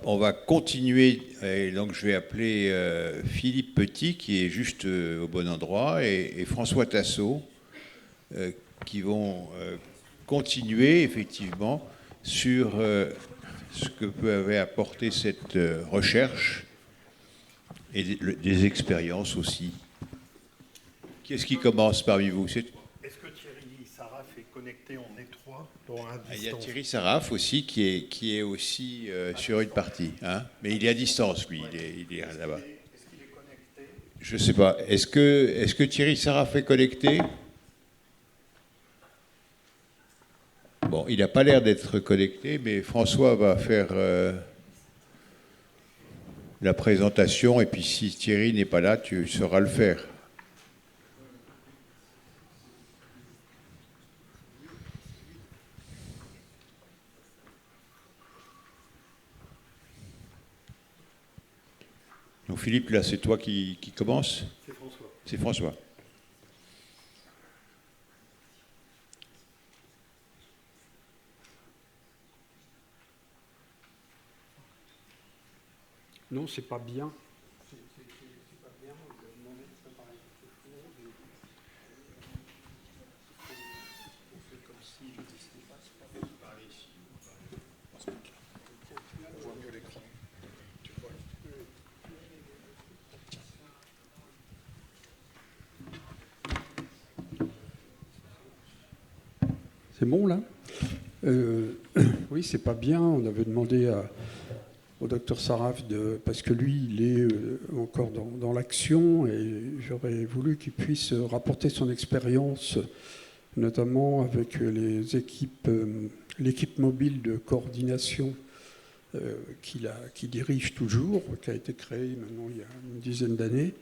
on va continuer. Et donc, je vais appeler Philippe Petit, qui est juste au bon endroit, et François Tassot, qui vont continuer, effectivement, sur ce que peut apporter cette recherche et des expériences aussi. Qui est-ce qui commence parmi vous? Est-ce que Thierry Saraf est connecté en étroit à distance? Il y a Thierry Saraf aussi qui est aussi sur une partie, hein, mais il est à distance, lui, il est là-bas. Est-ce qu'il est connecté? Je ne sais pas. Est-ce que Thierry Saraf est connecté? Bon, il n'a pas l'air d'être connecté, mais François va faire la présentation, et puis si Thierry n'est pas là, tu sauras le faire. Donc Philippe, là, c'est toi qui commence? C'est François. C'est François. Non, c'est pas bien. C'est bon là? Oui, c'est pas bien. On avait demandé au docteur Saraf, parce que lui, il est encore dans l'action, et j'aurais voulu qu'il puisse rapporter son expérience, notamment avec l'équipe mobile de coordination qui dirige toujours, qui a été créée maintenant il y a une dizaine d'années,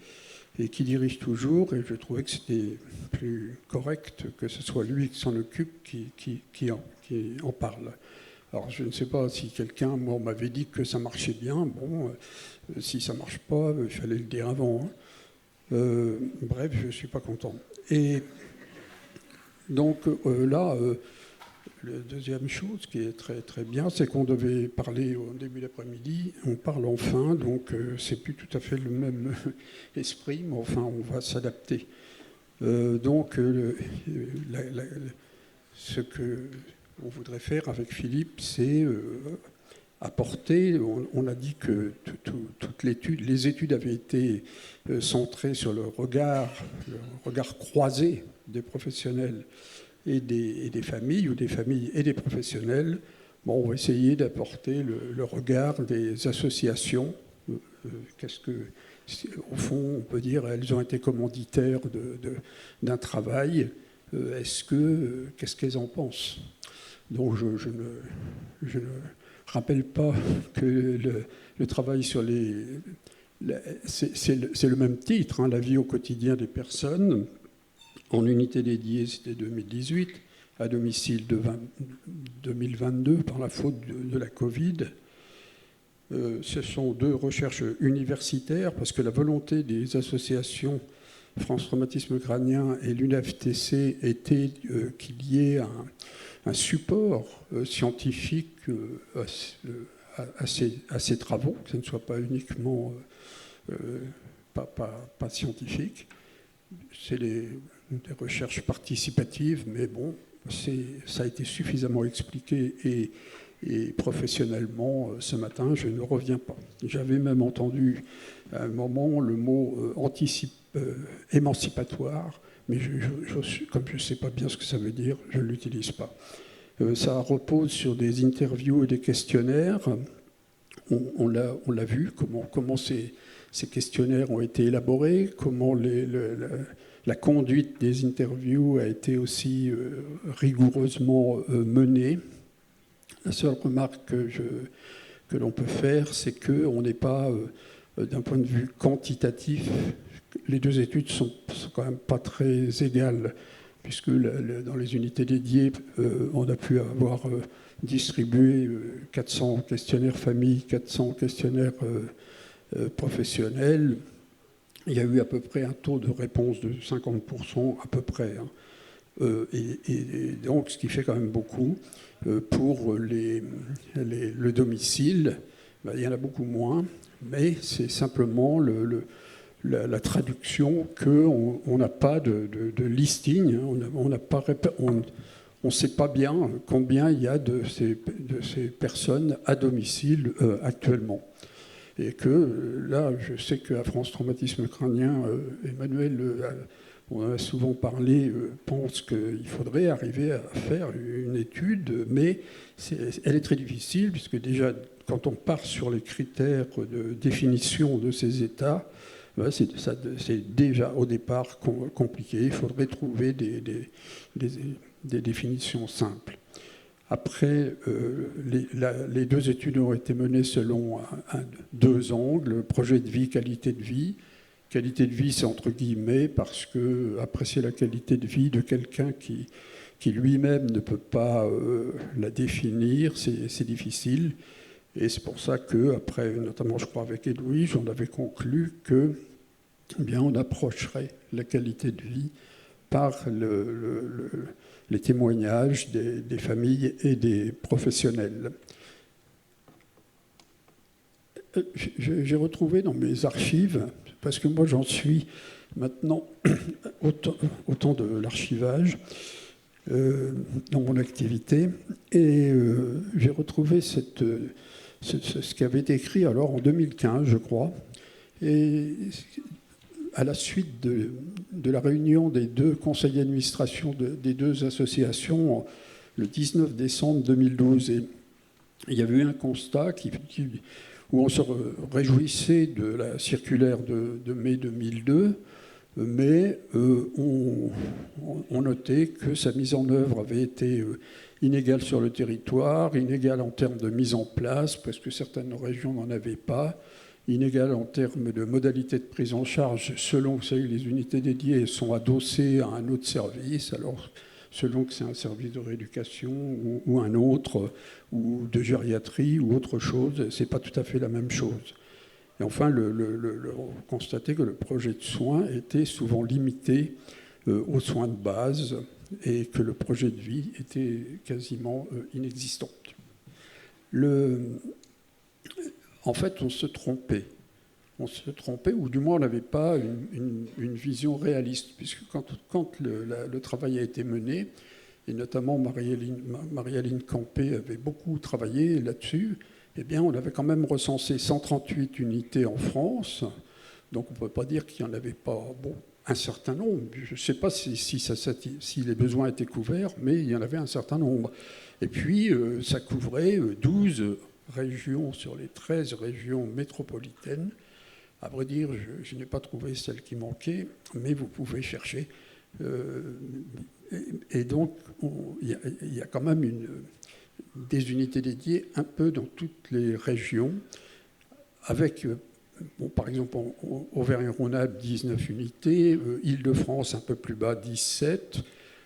et qui dirige toujours, et je trouvais que c'était plus correct que ce soit lui qui s'en occupe, qui en parle. Alors je ne sais pas si quelqu'un, moi on m'avait dit que ça marchait bien, bon, si ça ne marche pas, il fallait le dire avant. Hein. Bref, je ne suis pas content. Et donc là, la deuxième chose qui est très très bien, c'est qu'on devait parler au début d'après-midi, on parle enfin, donc c'est plus tout à fait le même esprit, mais enfin on va s'adapter. Donc ce qu'on voudrait faire avec Philippe, c'est apporter, on a dit que toutes les études avaient été centrées sur le regard croisé des professionnels et des familles, ou des familles et des professionnels. Bon, on va essayer d'apporter le regard des associations. Au fond, on peut dire, elles ont été commanditaires d'un travail. Qu'est-ce qu'elles en pensent? Donc, je ne rappelle pas que le travail sur c'est le même titre, hein, la vie au quotidien des personnes. En unité dédiée, c'était 2018, à domicile 2022, par la faute de la Covid. Ce sont deux recherches universitaires, parce que la volonté des associations France Traumatisme Crânien et l'UNFTC était qu'il y ait un support scientifique à ces travaux, que ce ne soit pas uniquement pas scientifique. C'est des recherches participatives, mais bon, ça a été suffisamment expliqué et professionnellement ce matin, je ne reviens pas. J'avais même entendu à un moment le mot émancipatoire, mais comme je ne sais pas bien ce que ça veut dire, je ne l'utilise pas. Ça repose sur des interviews et des questionnaires. On l'a vu, comment ces questionnaires ont été élaborés, comment la conduite des interviews a été aussi rigoureusement menée. La seule remarque que l'on peut faire, c'est qu'on n'est pas, d'un point de vue quantitatif, les deux études sont quand même pas très égales, puisque dans les unités dédiées, on a pu avoir distribué 400 questionnaires famille, 400 questionnaires professionnels. Il y a eu à peu près un taux de réponse de 50% à peu près. Hein. Et donc, ce qui fait quand même beaucoup pour le domicile. ben, il y en a beaucoup moins, mais c'est simplement la traduction qu'on n'a pas de listing, hein, on ne sait pas bien combien il y a de ces personnes à domicile actuellement. Et que là, je sais qu'à France Traumatisme Crânien, Emmanuel, on en a souvent parlé, pense qu'il faudrait arriver à faire une étude, mais elle est très difficile, puisque déjà, quand on part sur les critères de définition de ces états, c'est déjà au départ compliqué. Il faudrait trouver des définitions simples. Après, les deux études ont été menées selon deux angles, projet de vie, qualité de vie. Qualité de vie, c'est entre guillemets, parce que apprécier la qualité de vie de quelqu'un qui lui-même ne peut pas la définir, c'est difficile. Et c'est pour ça que, après, notamment je crois avec Edwige, on avait conclu que, eh bien, on approcherait la qualité de vie par les témoignages des familles et des professionnels. J'ai retrouvé dans mes archives, parce que moi j'en suis maintenant au temps de l'archivage dans mon activité, et j'ai retrouvé ce qui avait été écrit alors en 2015, je crois, et à la suite de la réunion des deux conseils d'administration des deux associations le 19 décembre 2012. Et il y avait eu un constat où on se réjouissait de la circulaire de mai 2002, mais on notait que sa mise en œuvre avait été inégale sur le territoire, inégale en termes de mise en place, parce que certaines régions n'en avaient pas, inégale en termes de modalités de prise en charge, selon, vous savez, les unités dédiées sont adossées à un autre service, alors selon que c'est un service de rééducation ou un autre, ou de gériatrie ou autre chose, c'est pas tout à fait la même chose. Et enfin, on constatait que le projet de soins était souvent limité aux soins de base et que le projet de vie était quasiment inexistant. En fait, on se trompait. On se trompait, ou du moins on n'avait pas une vision réaliste, puisque quand le travail a été mené, et notamment Marie-Aline Campé avait beaucoup travaillé là-dessus, eh bien on avait quand même recensé 138 unités en France, donc on ne peut pas dire qu'il n'y en avait pas un certain nombre. Je ne sais pas si les besoins étaient couverts, mais il y en avait un certain nombre. Et puis ça couvrait 12 régions sur les 13 régions métropolitaines. À vrai dire, je n'ai pas trouvé celle qui manquait, mais vous pouvez chercher. Et donc, il y a quand même des unités dédiées un peu dans toutes les régions, avec, par exemple, en Auvergne-Rhône-Alpes, 19 unités, Île-de-France, un peu plus bas, 17.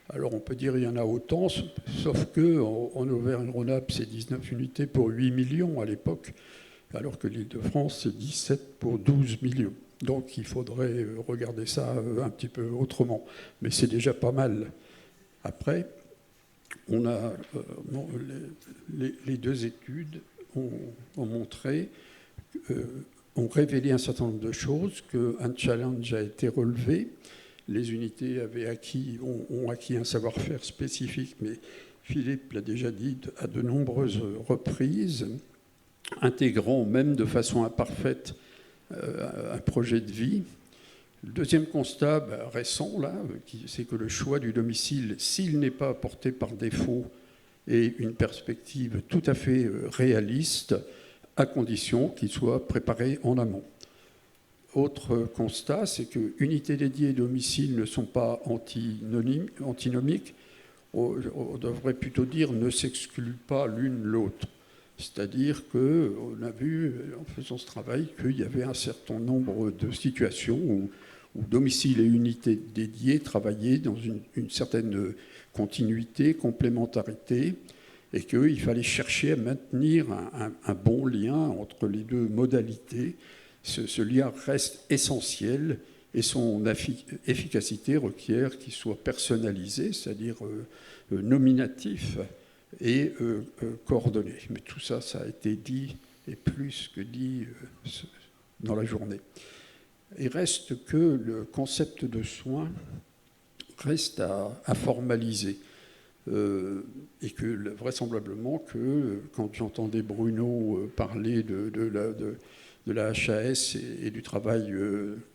Alors on peut dire qu'il y en a autant, sauf qu'en Auvergne-Rhône-Alpes, c'est 19 unités pour 8 millions à l'époque, alors que l'Île-de-France, c'est 17 pour 12 millions. Donc il faudrait regarder ça un petit peu autrement. Mais c'est déjà pas mal. Après, on a, les deux études ont montré, ont révélé un certain nombre de choses, qu'un challenge a été relevé. Les unités ont acquis un savoir-faire spécifique, mais Philippe l'a déjà dit à de nombreuses reprises, intégrant même de façon imparfaite un projet de vie. Le deuxième constat récent, là, c'est que le choix du domicile, s'il n'est pas apporté par défaut, est une perspective tout à fait réaliste, à condition qu'il soit préparé en amont. Autre constat, c'est que unités dédiées et domiciles ne sont pas antinomiques, on devrait plutôt dire ne s'excluent pas l'une l'autre. C'est-à-dire qu'on a vu, en faisant ce travail, qu'il y avait un certain nombre de situations où domicile et unité dédiées travaillaient dans une certaine continuité, complémentarité, et qu'il fallait chercher à maintenir un bon lien entre les deux modalités. Ce lien reste essentiel et son efficacité requiert qu'il soit personnalisé, c'est-à-dire nominatif et coordonné. Mais tout ça, ça a été dit est plus que dit dans la journée. Il reste que le concept de soin reste à formaliser. Et que vraisemblablement que quand j'entendais Bruno parler de la HAS et du travail,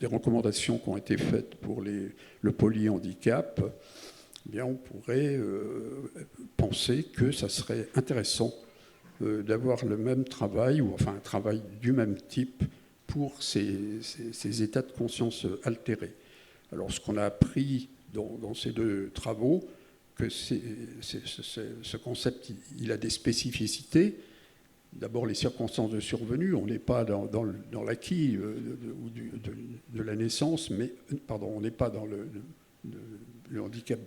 des recommandations qui ont été faites pour le polyhandicap, eh bien on pourrait penser que ça serait intéressant d'avoir le même travail, ou enfin un travail du même type pour ces états de conscience altérés. Alors ce qu'on a appris dans ces deux travaux, que ce concept, il a des spécificités. D'abord, les circonstances de survenue, on n'est pas dans l'acquis de la naissance, mais, pardon, on n'est pas dans le handicap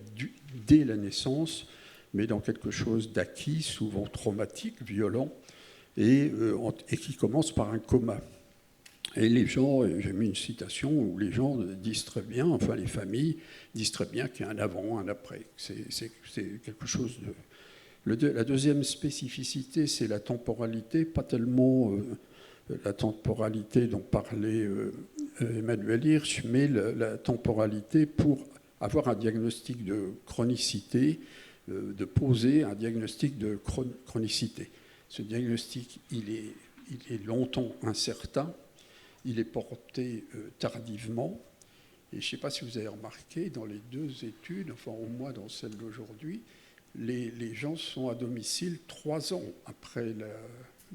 dès la naissance, mais dans quelque chose d'acquis, souvent traumatique, violent, et qui commence par un coma. Et les gens, j'ai mis une citation où les gens disent très bien, enfin les familles disent très bien qu'il y a un avant, un après. C'est quelque chose de... La deuxième spécificité, c'est la temporalité, pas tellement la temporalité dont parlait Emmanuel Hirsch, mais la temporalité pour avoir un diagnostic de chronicité, de poser un diagnostic de chronicité. Ce diagnostic, il est longtemps incertain. Il est porté tardivement. Et je ne sais pas si vous avez remarqué, dans les deux études, enfin au moins dans celle d'aujourd'hui, les gens sont à domicile 3 ans après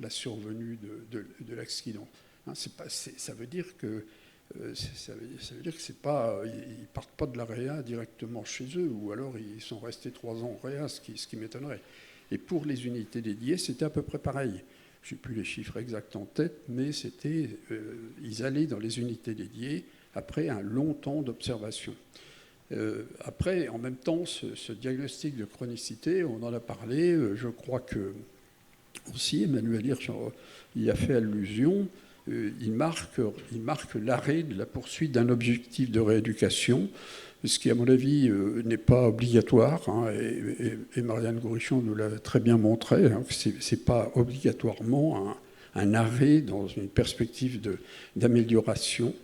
la survenue de l'accident. Hein, ça veut dire que c'est pas, ils partent pas de la réa directement chez eux, ou alors ils sont restés 3 ans en réa, ce qui m'étonnerait. Et pour les unités dédiées, c'était à peu près pareil. Je n'ai plus les chiffres exacts en tête, mais ils allaient dans les unités dédiées après un long temps d'observation. Après, en même temps, ce diagnostic de chronicité, on en a parlé, je crois que aussi Emmanuel Hirsch y a fait allusion, il marque l'arrêt de la poursuite d'un objectif de rééducation, ce qui, à mon avis, n'est pas obligatoire, hein, et Marianne Gourichon nous l'a très bien montré, hein, ce n'est pas obligatoirement un arrêt dans une perspective d'amélioration,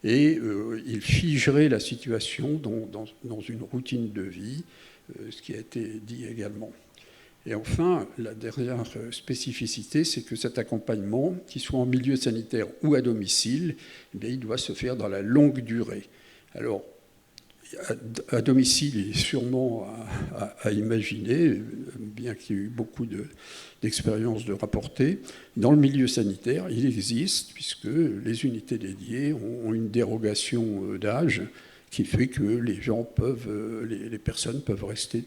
et il figerait la situation dans une routine de vie, ce qui a été dit également. Et enfin, la dernière spécificité, c'est que cet accompagnement, qu'il soit en milieu sanitaire ou à domicile, eh bien, il doit se faire dans la longue durée. Alors, à domicile, il est sûrement à imaginer, bien qu'il y ait eu beaucoup d'expériences de rapporter. Dans le milieu sanitaire, il existe, puisque les unités dédiées ont une dérogation d'âge qui fait que les personnes peuvent rester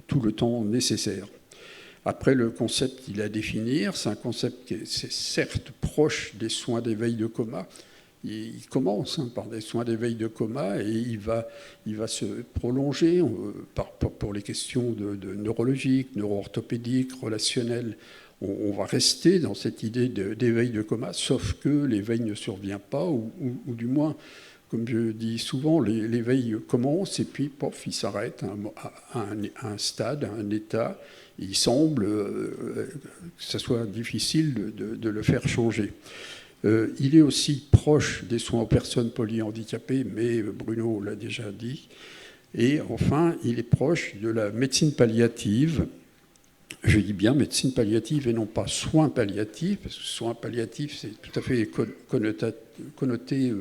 tout le temps nécessaire. Après, le concept qu'il a à définir, c'est un concept qui est certes proche des soins d'éveil de coma. Il commence par des soins d'éveil de coma et il va se prolonger pour les questions de neurologiques, neuro-orthopédiques, relationnelles. On va rester dans cette idée d'éveil de coma, sauf que l'éveil ne survient pas, ou du moins, comme je dis souvent, l'éveil commence et puis, pof, il s'arrête à un stade, à un état. Il semble que ce soit difficile de le faire changer. Il est aussi proche des soins aux personnes polyhandicapées, mais Bruno l'a déjà dit. Et enfin, il est proche de la médecine palliative. Je dis bien médecine palliative et non pas soins palliatifs, parce que soins palliatifs, c'est tout à fait connoté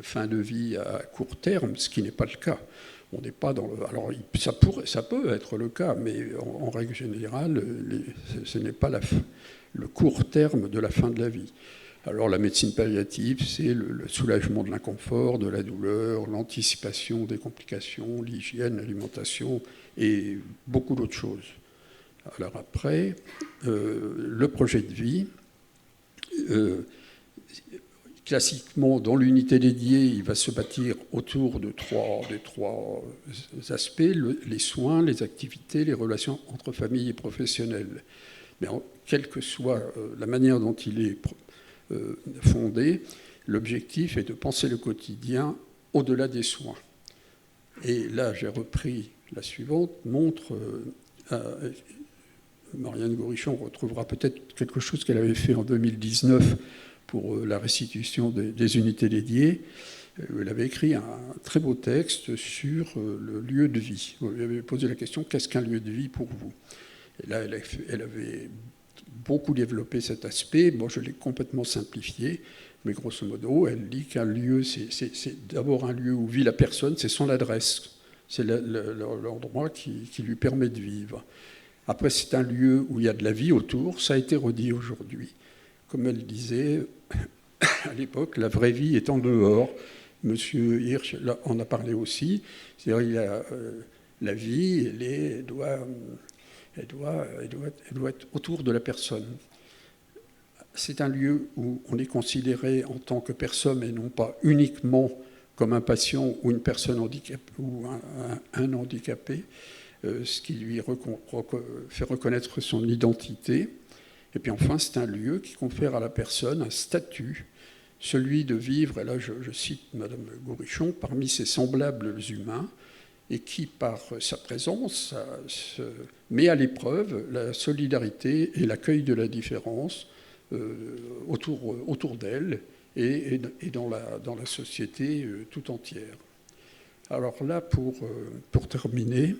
fin de vie à court terme, ce qui n'est pas le cas. On n'est pas dans alors ça peut être le cas, mais en règle générale, ce n'est pas le court terme de la fin de la vie. Alors la médecine palliative, c'est le soulagement de l'inconfort, de la douleur, l'anticipation des complications, l'hygiène, l'alimentation et beaucoup d'autres choses. Alors après, le projet de vie, classiquement, dans l'unité dédiée, il va se bâtir autour de trois aspects, les soins, les activités, les relations entre famille et professionnels. Mais quelle que soit la manière dont il est fondé, l'objectif est de penser le quotidien au-delà des soins. Et là, j'ai repris la suivante, montre Marianne Gorichon retrouvera peut-être quelque chose qu'elle avait fait en 2019 pour la restitution des unités dédiées. Elle avait écrit un très beau texte sur le lieu de vie. Vous lui avez posé la question, qu'est-ce qu'un lieu de vie pour vous? Et là, elle avait beaucoup développé cet aspect. Moi, je l'ai complètement simplifié. Mais grosso modo, elle dit qu'un lieu, c'est d'abord un lieu où vit la personne, c'est son adresse. C'est l'endroit qui lui permet de vivre. Après, c'est un lieu où il y a de la vie autour. Ça a été redit aujourd'hui. Comme elle disait, à l'époque, la vraie vie est en dehors. Monsieur Hirsch en a parlé aussi. C'est-à-dire, la vie, elle doit être autour de la personne. C'est un lieu où on est considéré en tant que personne et non pas uniquement comme un patient ou une personne handicapée ou un handicapé, ce qui lui fait reconnaître son identité. Et puis enfin, c'est un lieu qui confère à la personne un statut, celui de vivre, et là je cite Madame Gorichon, parmi ses semblables humains, et qui, par sa présence, se met à l'épreuve la solidarité et l'accueil de la différence autour d'elle et dans la société tout entière. Alors là, pour terminer,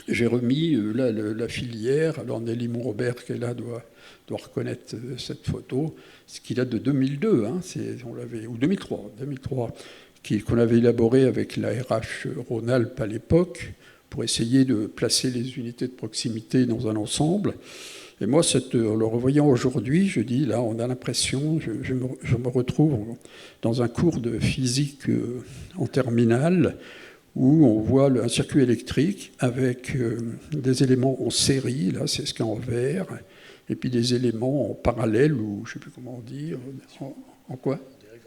j'ai remis la filière. Alors Nelly Monrobert, qui est là, doit reconnaître cette photo, ce qui date de 2002, hein, ou 2003, qu'on avait élaboré avec la RH Rhône-Alpes à l'époque pour essayer de placer les unités de proximité dans un ensemble. Et moi, en le revoyant aujourd'hui, je dis, là, on a l'impression, je me retrouve dans un cours de physique en terminale où on voit un circuit électrique avec des éléments en série, là, c'est ce qu'il y a en vert, et puis des éléments en parallèle, ou je ne sais plus comment dire, en quoi ?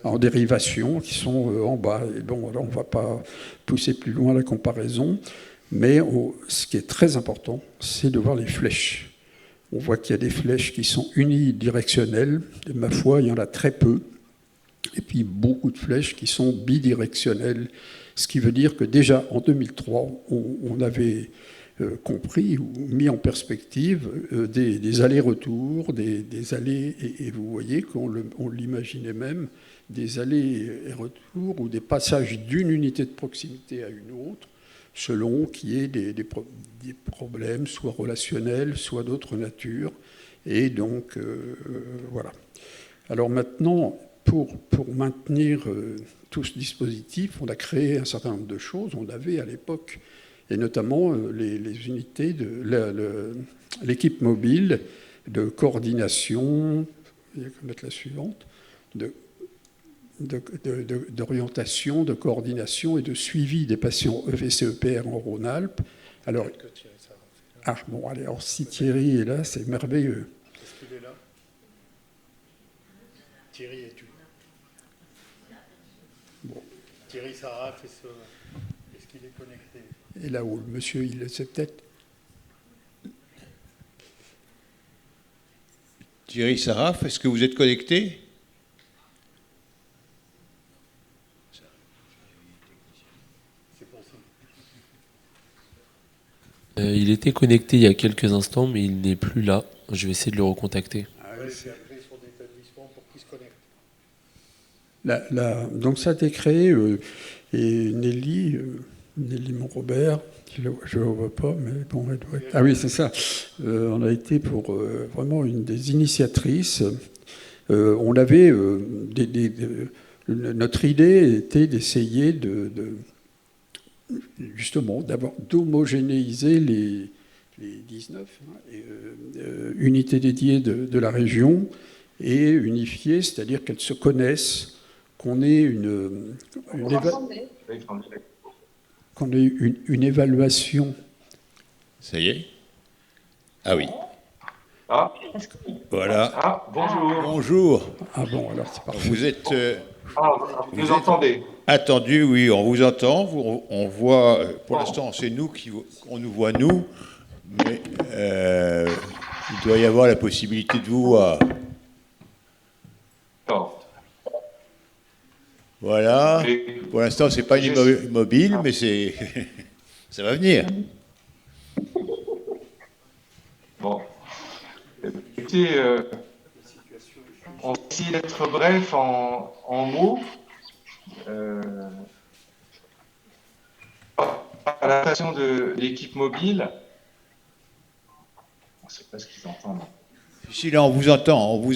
En dérivation, qui sont en bas. Et bon, alors on ne va pas pousser plus loin la comparaison, mais ce qui est très important, c'est de voir les flèches. On voit qu'il y a des flèches qui sont unidirectionnelles. De ma foi, il y en a très peu. Et puis beaucoup de flèches qui sont bidirectionnelles. Ce qui veut dire que déjà en 2003, on avait compris ou mis en perspective des allers-retours, des allées, et vous voyez qu'on l'imaginait même, des allers et retours ou des passages d'une unité de proximité à une autre, selon qu'il y ait des problèmes, soit relationnels, soit d'autre nature. Et donc, voilà. Alors maintenant, pour maintenir tout ce dispositif, on a créé un certain nombre de choses. On avait à l'époque, et notamment les unités de l'équipe mobile de coordination, il y a qu'à mettre la suivante, d'orientation, de coordination et de suivi des patients EVC-EPR en Rhône-Alpes. Alors, bon, allez, alors si Thierry est là, c'est merveilleux. Est-ce qu'il est là? Thierry, es-tu? Bon. Thierry Saraf, est-ce qu'il est connecté? Et là où le monsieur, il sait peut-être. Thierry Saraf, est-ce que vous êtes connecté? Il était connecté il y a quelques instants, mais il n'est plus là. Je vais essayer de le recontacter. C'est appelé son établissement pour qu'il se connecte. Donc ça a été créé, et Nelly Monrobert, je ne le vois pas, mais bon, elle doit être... Ah oui, c'est ça. On a été pour vraiment une des initiatrices. On avait... notre idée était d'essayer justement d'homogénéiser les 19 unités dédiées de la région et unifier, c'est-à-dire qu'elles se connaissent, qu'on ait une évaluation. Ça y est? Ah oui. Ah. Voilà. Ah, bonjour. Bonjour. Ah bon, alors c'est parfait. Vous êtes... vous entendez? Attendu, oui, on vous entend. On voit, pour l'instant, c'est nous on nous voit nous, mais il doit y avoir la possibilité de vous voir. Voilà. Pour l'instant, c'est pas une mobile, mais ça va venir. Bon, écoutez, on va essayer d'être bref en mots. À la façon de l'équipe mobile, on ne sait pas ce qu'ils entendent. Si, là, on vous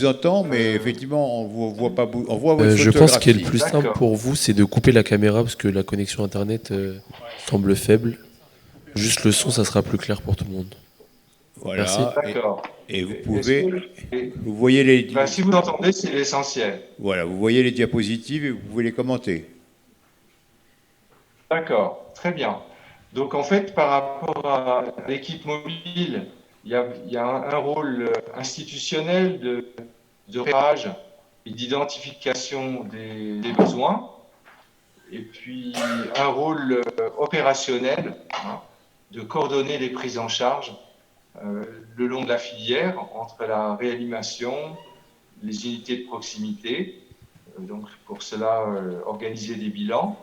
entend, mais effectivement, on ne voit pas, on voit votre Je pense que le photographie. plus simple D'accord. pour vous, c'est de couper la caméra parce que la connexion internet semble faible. Juste le son, ça sera plus clair pour tout le monde. Merci. Voilà. D'accord. Et vous Est-ce pouvez, que- vous voyez les, Ben, si vous entendez, c'est l'essentiel. voilà, vous voyez les diapositives et vous pouvez les commenter. D'accord, très bien. Donc en fait, par rapport à l'équipe mobile, il y a un rôle institutionnel de repérage et d'identification des besoins, et puis un rôle opérationnel, hein, de coordonner les prises en charge le long de la filière entre la réanimation, les unités de proximité, donc pour cela organiser des bilans,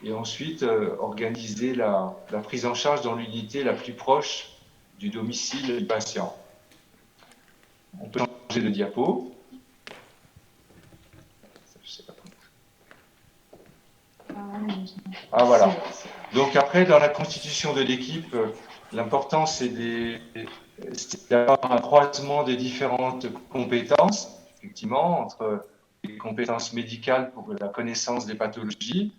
et ensuite organiser la prise en charge dans l'unité la plus proche du domicile du patient. On peut changer de diapo. Ah voilà. Donc après, dans la constitution de l'équipe, l'important c'est d'avoir un croisement des différentes compétences, effectivement, entre les compétences médicales pour la connaissance des pathologies,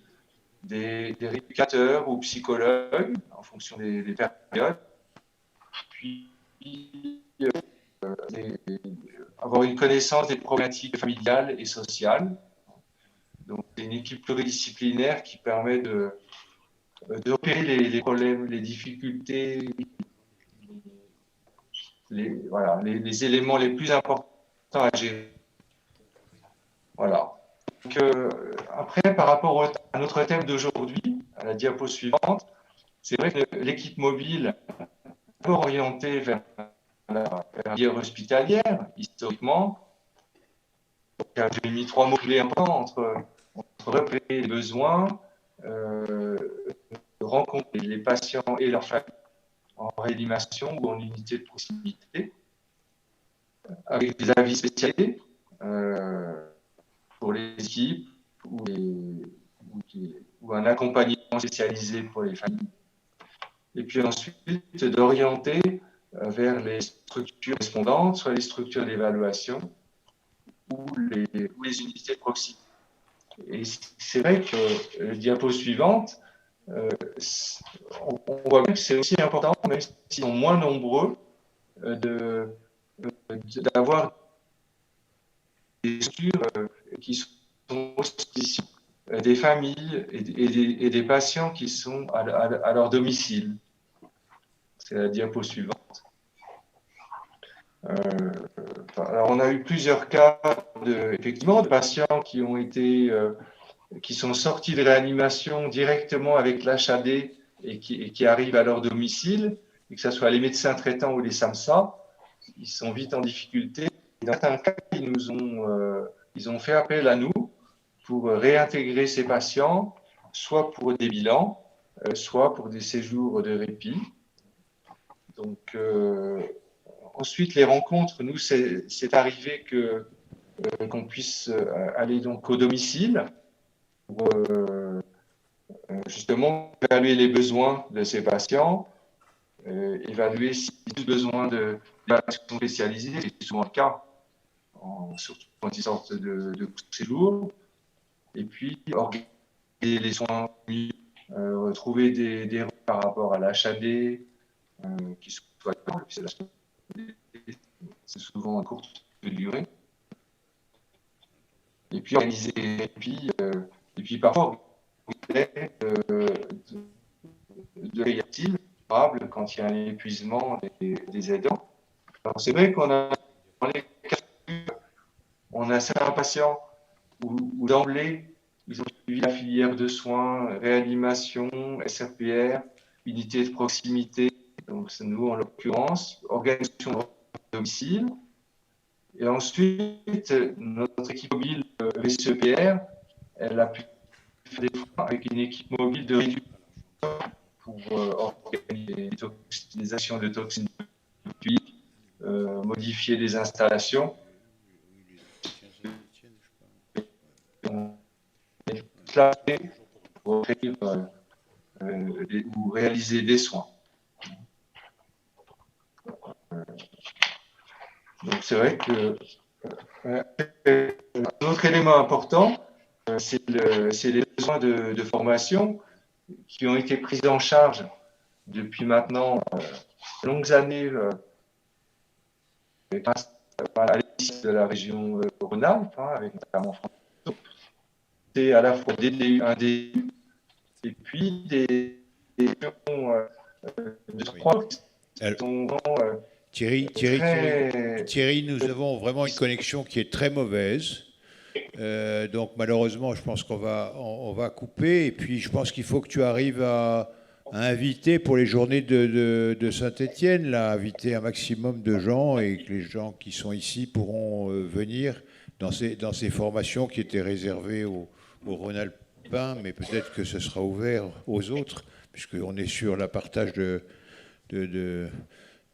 des rééducateurs ou psychologues en fonction des périodes, puis avoir une connaissance des problématiques familiales et sociales. Donc, c'est une équipe pluridisciplinaire qui permet de repérer les problèmes, les difficultés, les éléments les plus importants à gérer. Voilà. Donc, après, par rapport à notre thème d'aujourd'hui, à la diapo suivante, c'est vrai que l'équipe mobile est d'abord orientée vers la filière hospitalière, historiquement. J'ai mis 3 mots-clés importants entre repérer les besoins, rencontrer les patients et leurs familles en réanimation ou en unité de proximité, avec des avis spécialisés pour les équipes ou un accompagnement spécialisé pour les familles. Et puis ensuite, d'orienter vers les structures correspondantes, soit les structures d'évaluation ou les unités de proximité. Et c'est vrai que la diapo suivante, on voit bien que c'est aussi important, même s'ils sont moins nombreux, d'avoir des structures qui sont aussi des familles et des patients qui sont à leur domicile. C'est la diapo suivante. Alors, on a eu plusieurs cas effectivement, de patients qui ont été, qui sont sortis de réanimation directement avec l'HAD et qui arrivent à leur domicile, et que ce soit les médecins traitants ou les SAMSA, ils sont vite en difficulté. Dans certains cas, ils ont fait appel à nous pour réintégrer ces patients, soit pour des bilans, soit pour des séjours de répit. Donc, ensuite, les rencontres, nous, c'est arrivé qu'on puisse aller donc au domicile pour justement évaluer les besoins de ces patients, évaluer s'ils ont besoin d'évaluation spécialisée, c'est souvent le cas, surtout quand ils sortent de séjour, et puis organiser les soins, trouver des par rapport à l'HAD qui soient c'est souvent à courte durée. Et puis organiser, et puis parfois de réactifs quand il y a un épuisement des aidants. Alors c'est vrai qu'on a certains patients où d'emblée ils ont suivi la filière de soins, réanimation, SRPR, unité de proximité, donc c'est nous en l'occurrence, organisation de domicile. Et ensuite, notre équipe mobile VCEPR, elle a pu faire des fois avec une équipe mobile de réduction pour organiser des actions de toxines modifier les installations. Pour ou réaliser des soins. Donc c'est vrai que un autre élément important, c'est les besoins de formation qui ont été pris en charge depuis maintenant de longues années grâce à l'équipe de la région Rhône-Alpes, avec notamment France. C'est à la fois des DU, un DU, et puis des de trois qui sont Thierry, nous avons vraiment une connexion qui est très mauvaise. Donc malheureusement, je pense qu'on va couper. Et puis je pense qu'il faut que tu arrives à inviter pour les journées de Saint-Étienne, là, inviter un maximum de gens et que les gens qui sont ici pourront venir dans ces formations qui étaient réservées aux Rhône-Alpins, mais peut-être que ce sera ouvert aux autres, puisqu'on est sur le partage de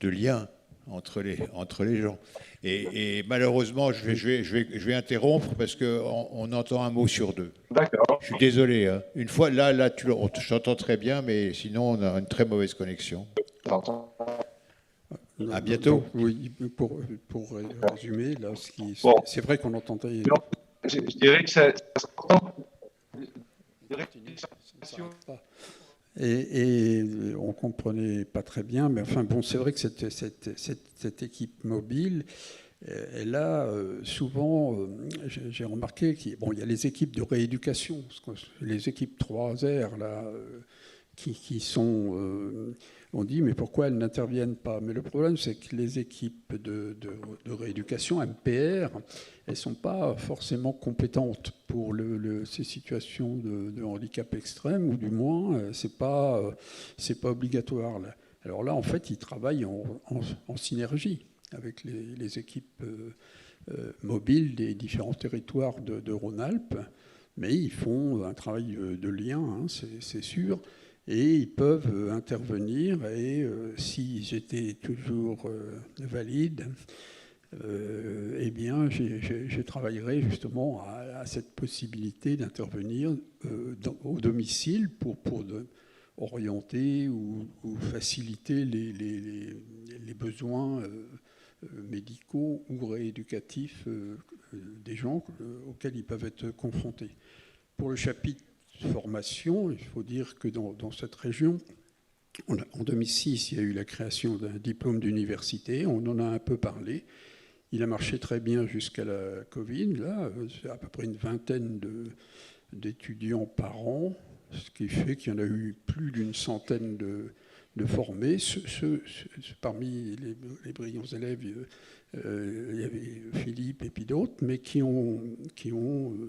liens entre les gens. Et malheureusement, je vais interrompre parce qu'on entend un mot sur deux. D'accord. Je suis désolé. Hein. Une fois, là je t'entends très bien, mais sinon, on a une très mauvaise connexion. À bientôt. Donc, oui, pour résumer, là, c'est vrai qu'on entendait... Je dirais que c'est important. Et on comprenait pas très bien, mais enfin bon, c'est vrai que cette équipe mobile, elle a souvent, j'ai remarqué qu'il y a les équipes de rééducation, les équipes 3R là, qui sont, on dit mais pourquoi elles n'interviennent pas? Mais le problème c'est que les équipes de rééducation, MPR, elles ne sont pas forcément compétentes pour ces situations de handicap extrême, ou du moins c'est pas obligatoire là. Alors là en fait ils travaillent en synergie avec les équipes mobiles des différents territoires de Rhône-Alpes, mais ils font un travail de lien, hein, c'est sûr. Et ils peuvent intervenir, et si j'étais toujours valide, eh bien, je travaillerai justement à cette possibilité d'intervenir au domicile pour orienter ou faciliter les besoins médicaux ou rééducatifs des gens auxquels ils peuvent être confrontés. Pour le chapitre formation, il faut dire que dans cette région, en 2006, il y a eu la création d'un diplôme d'université. On en a un peu parlé. Il a marché très bien jusqu'à la Covid. Là, c'est à peu près une vingtaine d'étudiants par an, ce qui fait qu'il y en a eu plus d'une centaine de formés. Parmi les brillants élèves, il y avait Philippe et puis d'autres, mais qui ont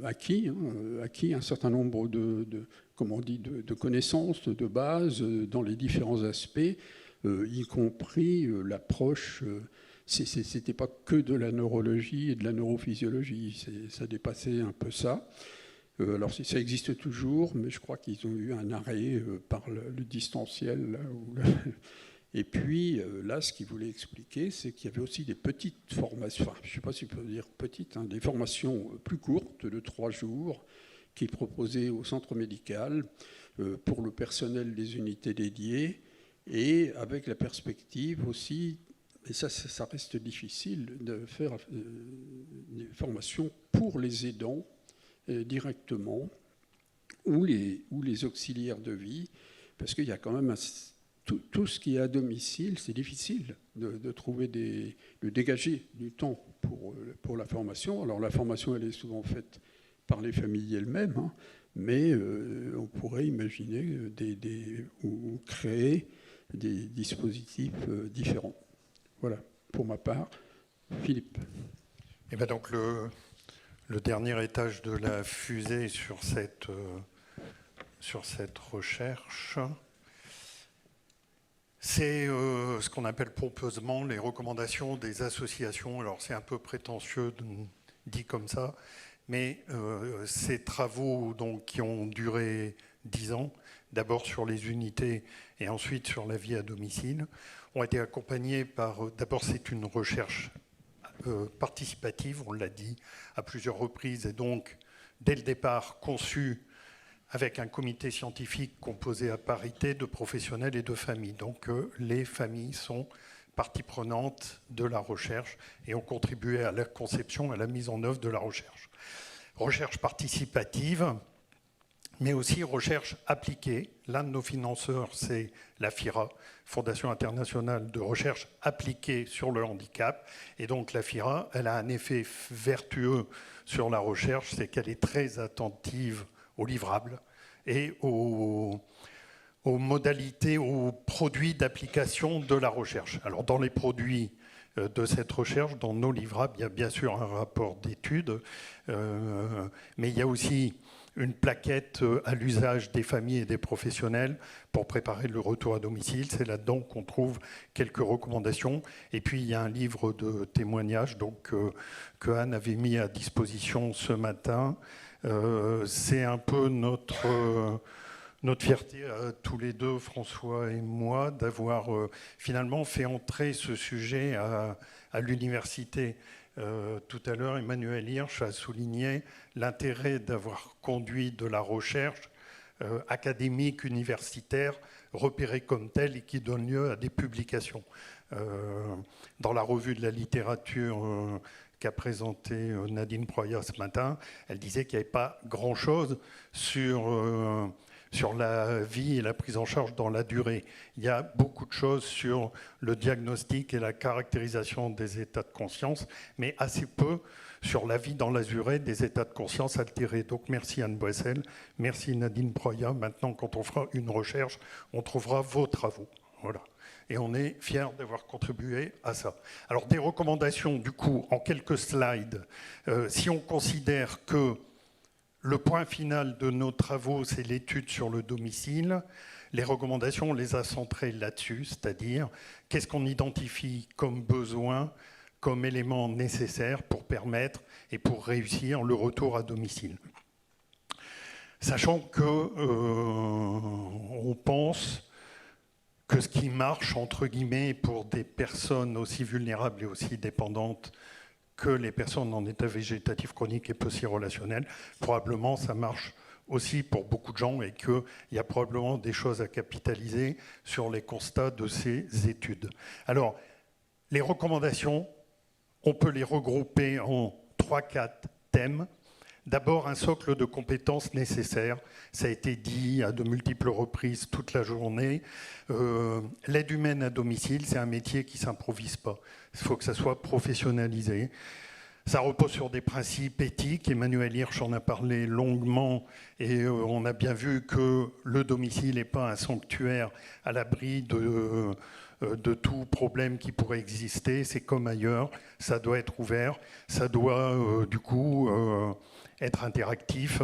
acquis un certain nombre de connaissances de base dans les différents aspects, y compris l'approche. C'était pas que de la neurologie et de la neurophysiologie, ça dépassait un peu ça. Alors ça existe toujours, mais je crois qu'ils ont eu un arrêt par le distanciel. Là, et puis là, ce qu'ils voulaient expliquer, c'est qu'il y avait aussi des petites formations, enfin, je ne sais pas si on peut dire petites, des formations plus courtes de 3 jours qui proposaient au centre médical pour le personnel des unités dédiées, et avec la perspective aussi, et ça reste difficile, de faire des formations pour les aidants directement, ou les auxiliaires de vie, parce qu'il y a quand même tout ce qui est à domicile, c'est difficile de trouver de dégager du temps pour la formation. Alors la formation, elle est souvent faite par les familles elles-mêmes, hein, mais on pourrait imaginer ou créer des dispositifs différents. Voilà, pour ma part. Philippe. Et bien donc le dernier étage de la fusée sur cette recherche, c'est ce qu'on appelle pompeusement les recommandations des associations. Alors c'est un peu prétentieux dit comme ça, mais ces travaux donc, qui ont duré 10 ans, d'abord sur les unités et ensuite sur la vie à domicile, ont été accompagnés par... D'abord, c'est une recherche participative, on l'a dit à plusieurs reprises, et donc, dès le départ, conçue avec un comité scientifique composé à parité de professionnels et de familles. Donc, les familles sont partie prenante de la recherche et ont contribué à la conception, à la mise en œuvre de la recherche. Recherche participative, mais aussi recherche appliquée. L'un de nos financeurs, c'est la FIRA, Fondation internationale de recherche appliquée sur le handicap. Et donc la FIRA, elle a un effet vertueux sur la recherche, c'est qu'elle est très attentive aux livrables et aux modalités, aux produits d'application de la recherche. Alors dans les produits de cette recherche, dans nos livrables, il y a bien sûr un rapport d'étude, mais il y a aussi une plaquette à l'usage des familles et des professionnels pour préparer le retour à domicile. C'est là-dedans qu'on trouve quelques recommandations. Et puis, il y a un livre de témoignages donc, que Anne avait mis à disposition ce matin. C'est un peu notre fierté tous les deux, François et moi, d'avoir finalement fait entrer ce sujet à l'université. Tout à l'heure, Emmanuel Hirsch a souligné l'intérêt d'avoir conduit de la recherche académique, universitaire, repérée comme telle et qui donne lieu à des publications. Dans la revue de la littérature qu'a présentée Nadine Proya ce matin, elle disait qu'il n'y avait pas grand-chose sur la vie et la prise en charge dans la durée. Il y a beaucoup de choses sur le diagnostic et la caractérisation des états de conscience, mais assez peu sur la vie dans la durée des états de conscience altérés. Donc merci Anne Boissel, merci Nadine Proya. Maintenant, quand on fera une recherche, on trouvera vos travaux. Voilà. Et on est fiers d'avoir contribué à ça. Alors des recommandations, du coup, en quelques slides. Si on considère que le point final de nos travaux, c'est l'étude sur le domicile. Les recommandations, on les a centrées là-dessus, c'est-à-dire qu'est-ce qu'on identifie comme besoin, comme élément nécessaire pour permettre et pour réussir le retour à domicile. Sachant que on pense que ce qui marche, entre guillemets, pour des personnes aussi vulnérables et aussi dépendantes que les personnes en état végétatif chronique et relationnel, probablement ça marche aussi pour beaucoup de gens et qu'il y a probablement des choses à capitaliser sur les constats de ces études. Alors, les recommandations, on peut les regrouper en 3-4 thèmes. D'abord, un socle de compétences nécessaires. Ça a été dit à de multiples reprises toute la journée. L'aide humaine à domicile, c'est un métier qui ne s'improvise pas. Il faut que ça soit professionnalisé. Ça repose sur des principes éthiques. Emmanuel Hirsch en a parlé longuement et on a bien vu que le domicile n'est pas un sanctuaire à l'abri de tout problème qui pourrait exister. C'est comme ailleurs, ça doit être ouvert, ça doit du coup être interactif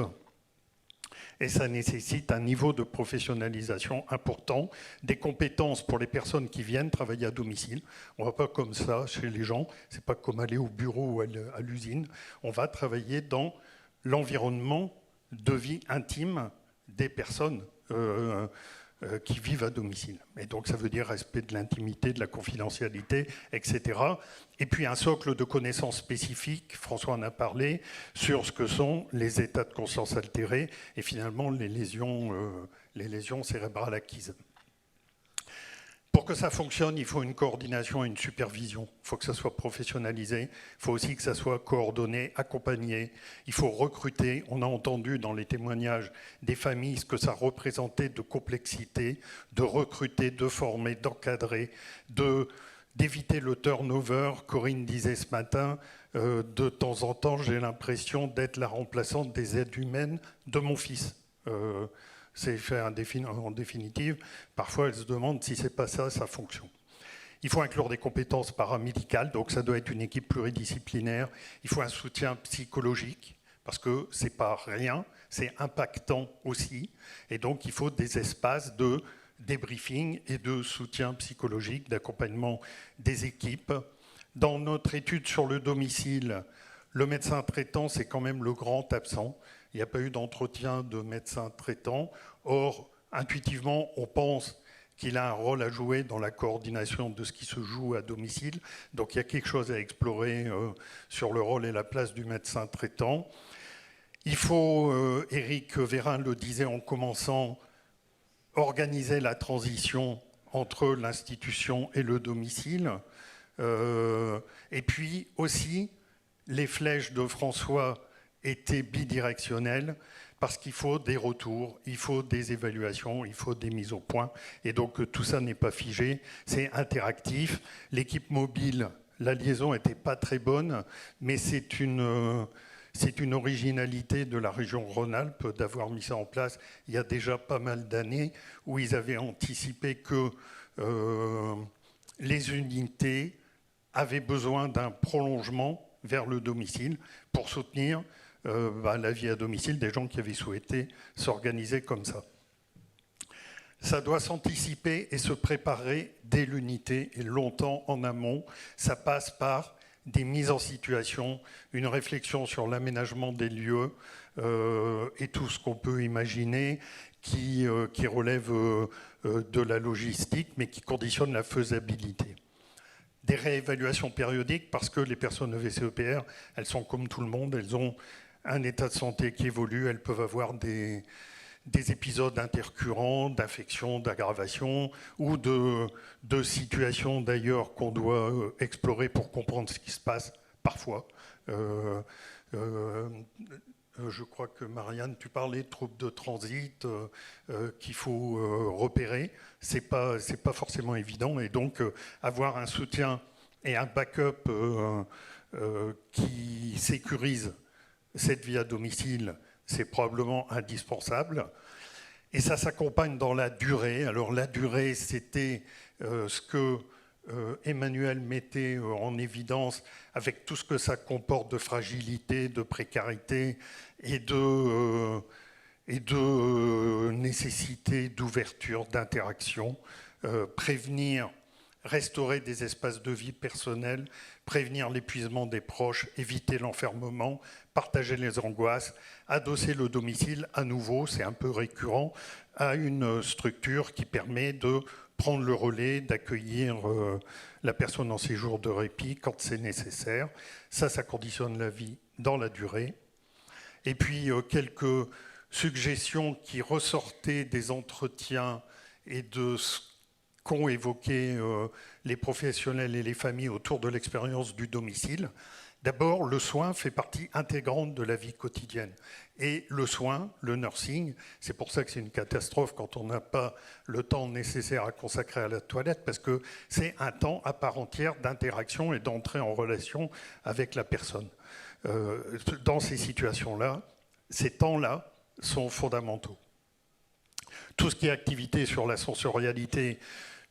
et ça nécessite un niveau de professionnalisation important, des compétences pour les personnes qui viennent travailler à domicile. On ne va pas comme ça chez les gens, c'est pas comme aller au bureau ou à l'usine. On va travailler dans l'environnement de vie intime des personnes qui vivent à domicile. Et donc ça veut dire respect de l'intimité, de la confidentialité, etc. Et puis un socle de connaissances spécifiques, François en a parlé, sur ce que sont les états de conscience altérés et finalement les lésions cérébrales acquises. Pour que ça fonctionne, il faut une coordination et une supervision. Il faut que ça soit professionnalisé. Il faut aussi que ça soit coordonné, accompagné. Il faut recruter. On a entendu dans les témoignages des familles ce que ça représentait de complexité, de recruter, de former, d'encadrer, d'éviter le turnover. Corinne disait ce matin, de temps en temps, j'ai l'impression d'être la remplaçante des aides humaines de mon fils. C'est fait en définitive. Parfois, elle se demande si c'est pas ça, sa fonction. Il faut inclure des compétences paramédicales, donc ça doit être une équipe pluridisciplinaire. Il faut un soutien psychologique, parce que c'est pas rien, c'est impactant aussi. Et donc, il faut des espaces de débriefing et de soutien psychologique, d'accompagnement des équipes. Dans notre étude sur le domicile, le médecin traitant, c'est quand même le grand absent. Il n'y a pas eu d'entretien de médecin traitant. Or, intuitivement, on pense qu'il a un rôle à jouer dans la coordination de ce qui se joue à domicile. Donc il y a quelque chose à explorer sur le rôle et la place du médecin traitant. Il faut, Éric Vérin le disait en commençant, organiser la transition entre l'institution et le domicile. Et puis aussi, les flèches de François étaient bidirectionnelles parce qu'il faut des retours, il faut des évaluations, il faut des mises au point. Et donc tout ça n'est pas figé, c'est interactif. L'équipe mobile, la liaison n'était pas très bonne, mais c'est une originalité de la région Rhône-Alpes d'avoir mis ça en place il y a déjà pas mal d'années, où ils avaient anticipé que les unités avaient besoin d'un prolongement vers le domicile pour soutenir la vie à domicile des gens qui avaient souhaité s'organiser comme ça. Ça doit s'anticiper et se préparer dès l'unité et longtemps en amont. Ça passe par des mises en situation, une réflexion sur l'aménagement des lieux et tout ce qu'on peut imaginer qui relève de la logistique, mais qui conditionne la faisabilité. Des réévaluations périodiques, parce que les personnes EVCEPR, elles sont comme tout le monde, elles ont un état de santé qui évolue, elles peuvent avoir des épisodes intercurrents, d'infection, d'aggravation, ou de situations d'ailleurs qu'on doit explorer pour comprendre ce qui se passe parfois. Je crois que Marianne, tu parlais de troubles de transit qu'il faut repérer. C'est pas forcément évident, et donc avoir un soutien et un backup qui sécurise cette vie à domicile, c'est probablement indispensable. Et ça s'accompagne dans la durée. Alors la durée, c'était ce que Emmanuel mettait en évidence avec tout ce que ça comporte de fragilité, de précarité et de nécessité d'ouverture, d'interaction, prévenir, restaurer des espaces de vie personnels, prévenir l'épuisement des proches, éviter l'enfermement, partager les angoisses, adosser le domicile à nouveau, c'est un peu récurrent, à une structure qui permet de prendre le relais, d'accueillir la personne en séjour de répit quand c'est nécessaire. Ça conditionne la vie dans la durée. Et puis quelques suggestions qui ressortaient des entretiens et de ce qu'ont évoqué les professionnels et les familles autour de l'expérience du domicile. D'abord, le soin fait partie intégrante de la vie quotidienne. Et le soin, le nursing, c'est pour ça que c'est une catastrophe quand on n'a pas le temps nécessaire à consacrer à la toilette, parce que c'est un temps à part entière d'interaction et d'entrée en relation avec la personne. Dans ces situations-là, ces temps-là sont fondamentaux. Tout ce qui est activité sur la sensorialité,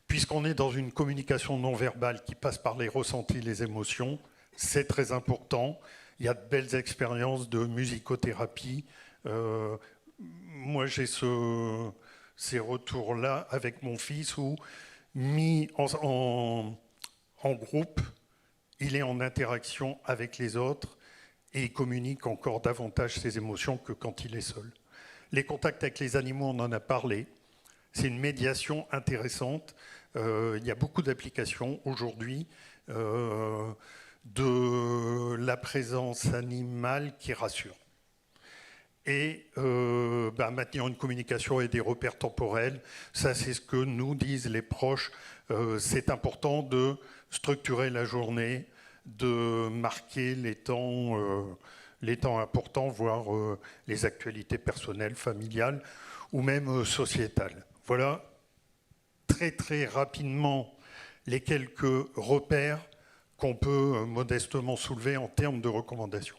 puisqu'on est dans une communication non verbale qui passe par les ressentis, les émotions, c'est très important. Il y a de belles expériences de musicothérapie. Moi, j'ai ces retours-là avec mon fils où, mis en groupe, il est en interaction avec les autres et il communique encore davantage ses émotions que quand il est seul. Les contacts avec les animaux, on en a parlé. C'est une médiation intéressante. Il y a beaucoup d'applications aujourd'hui de la présence animale qui rassure. Et maintenir une communication et des repères temporels, ça c'est ce que nous disent les proches. C'est important de structurer la journée, de marquer les temps importants, voire les actualités personnelles, familiales ou même sociétales. Voilà très très rapidement les quelques repères qu'on peut modestement soulever en termes de recommandations.